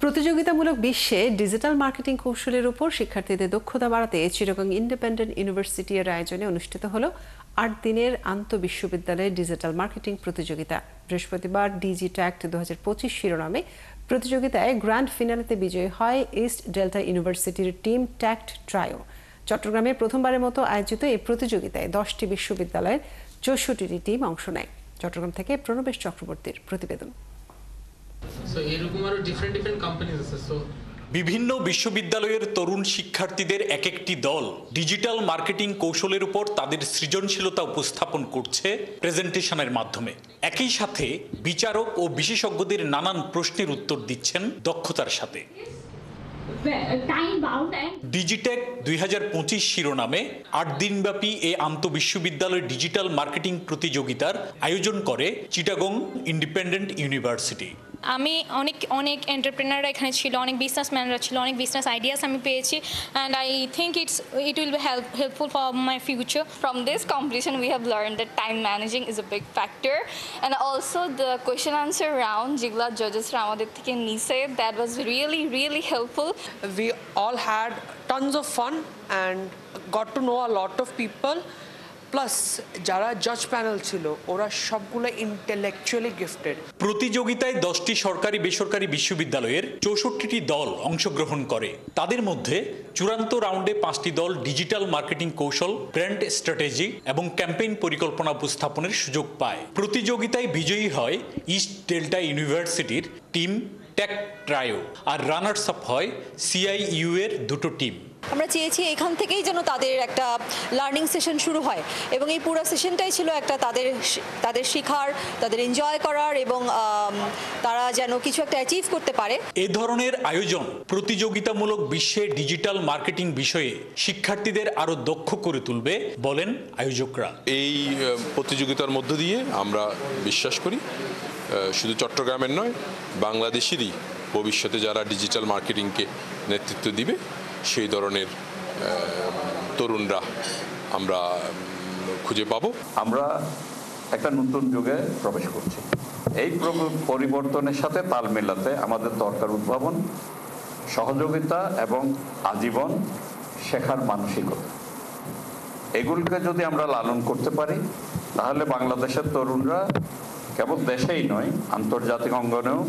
প্রতিযোগিতামূলক বিশ্বে digital marketing কৌশলের উপর শিক্ষার্থীদের দক্ষতা বাড়াতে চিটাগং ইন্ডিপেন্ডেন্ট ইউনিভার্সিটি এর আয়োজনে অনুষ্ঠিত হলো ৮ দিনের আন্তঃবিশ্ববিদ্যালয়ের ডিজিটাল মার্কেটিং প্রতিযোগিতা। বৃহস্পতিবার ডিজিট্যাক্ট 2025 শিরোনামে প্রতিযোগিতায় গ্র্যান্ড ফিনালেতে বিজয়ী হয় ইস্ট ডেল্টা ইউনিভার্সিটির টিম ট্যাক্ট ট্রায়ো। চট্টগ্রামে প্রথমবারের মতো আয়োজিত এই প্রতিযোগিতায় 10টি বিশ্ববিদ্যালয়ের 64টি টিম অংশ নেয়। চট্টগ্রাম থেকে প্রণবেশ চক্রবর্তীর প্রতিবেদন। বিভিন্ন বিশ্ববিদ্যালয়ের তরুণ শিক্ষার্থীদের এক একটি দল ডিজিটাল মার্কেটিং কৌশলের উপর তাদের সৃজনশীলতা উপস্থাপন করছে প্রেজেন্টেশনের মাধ্যমে। একই সাথে বিচারক ও বিশেষজ্ঞদের নানান প্রশ্নের উত্তর দিচ্ছেন দক্ষতার সাথে। ডিজিটেক 2025 শিরোনামে ৮ দিনব্যাপী এই আন্তঃবিশ্ববিদ্যালয় ডিজিটাল মার্কেটিং প্রতিযোগিতার আয়োজন করে চিটাগং ইন্ডিপেন্ডেন্ট ইউনিভার্সিটি। আমি অনেক এন্টারপ্রেনাররা এখানে ছিল, অনেক বিজনেসম্যানরা ছিল, অনেক বিজনেস আইডিয়াস আমি পেয়েছি, and I think it will be helpful for my future. From this competition we have learned that time managing is a big factor, and also the question answer round যেগুলো জজেসরা আমাদের থেকে নিছে, that was really helpful. We all had tons of fun and got to know a lot of people. Plus যারা জাজ panel ছিল ওরা সবগুলো intellectually gifted. প্রতিযোগিতায় 10টি সরকারি বেসরকারি বিশ্ববিদ্যালয়ের 64টি দল অংশগ্রহণ করে। তাদের মধ্যে চূড়ান্ত রাউন্ডে 5টি দল ডিজিটাল মার্কেটিং কৌশল, ব্র্যান্ড স্ট্র্যাটেজি এবং ক্যাম্পেইন পরিকল্পনা উপস্থাপনের সুযোগ পায়। প্রতিযোগিতায় বিজয়ী হয় ইস্ট ডেল্টা ইউনিভার্সিটির টিম ট্যাক্ট ট্রায়ো, আর রানার্স আপ হয় CIU এর দুটো টিম। আমরা চেয়েছি এখান থেকেই যেন তাদের একটা লার্নিং সেশন শুরু হয় এবং এই পুরো সেশনটাই ছিল একটা তাদের শেখার, তাদের এনজয় করার এবং তারা যেন কিছু একটা অ্যাচিভ করতে পারে। এ ধরনের আয়োজন প্রতিযোগিতামূলক বিশ্বে ডিজিটাল মার্কেটিং বিষয়ে শিক্ষার্থীদের আরো দক্ষ করে তুলবে বলেন আয়োজকরা। এই প্রতিযোগিতার মধ্য দিয়ে আমরা বিশ্বাস করি শুধু চট্টগ্রামের নয়, বাংলাদেশেরই ভবিষ্যতে যারা ডিজিটাল মার্কেটিংকে নেতৃত্ব দিবে সেই ধরনের তরুণরা আমরা খুঁজে পাবো। আমরা একটা নতুন যুগে প্রবেশ করছি। এই পরিবর্তনের সাথে তাল মেলাতে আমাদের দরকার উদ্ভাবন, সহযোগিতা এবং আজীবন শেখার মানসিকতা। এগুলোকে যদি আমরা লালন করতে পারি তাহলে বাংলাদেশের তরুণরা কেবল দেশেই নয়, আন্তর্জাতিক অঙ্গনেও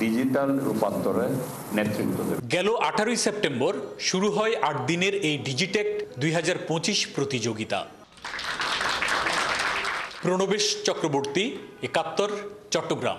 ডিজিটাল রূপান্তরে নেতৃত্ব দেবে। গেল 18 সেপ্টেম্বর শুরু হয় 8 দিনের এই ডিজিটেক 2025 প্রতিযোগিতা। প্রণবেশ চক্রবর্তী, 71, চট্টগ্রাম।